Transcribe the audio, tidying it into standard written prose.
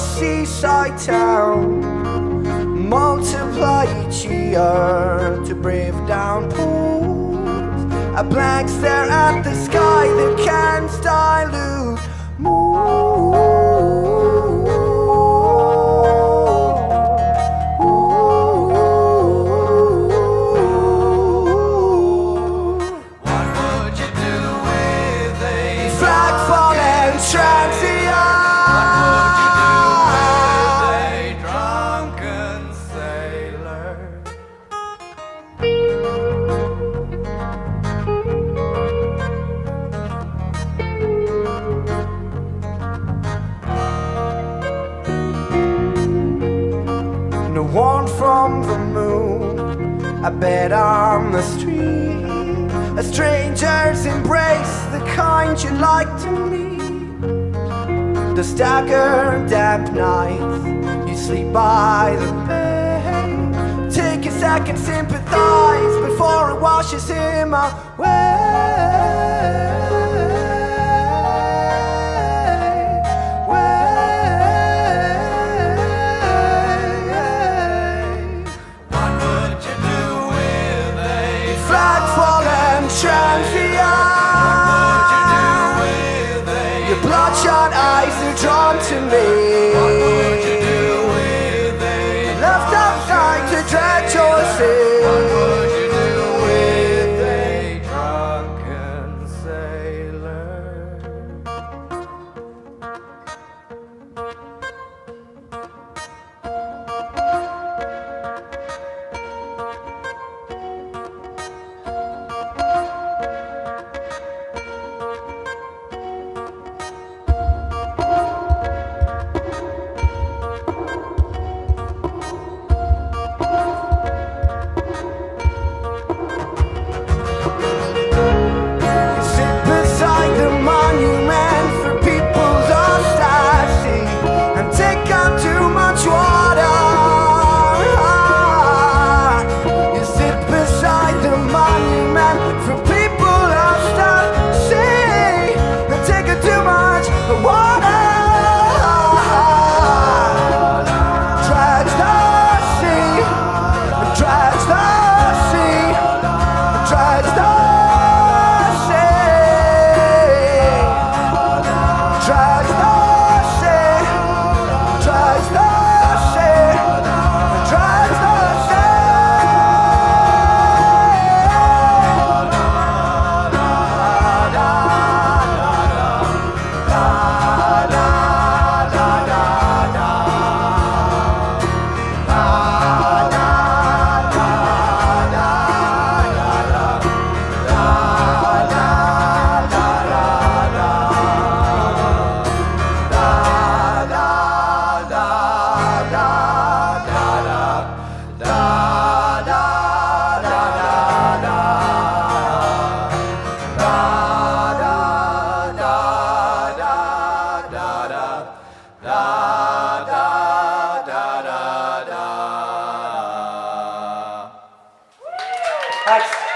seaside town. Multiply each year to brave downpours. A blank stare at the sky that can't dilute What would you do with a flag falling transient? What would you do with a drunken sailor? No warmth from the moon, a bed on the street, a stranger's embrace, the kind you like to meet. The staggered damp nights, you sleep by the bay. Take a second, sympathize before it washes him away. What would you do with a Flag fallen transient. What would you do with a Your bloodshot eyes are drawn to me. What would you do with a Left outside to dread your sin. What would you do with a drunken sailor? Sit beside the monument for people's ecstasy and take out too much water. You sit beside the monument for people's ecstasy and take out too much water. Drags the sea, drags the sea, drags the Thanks.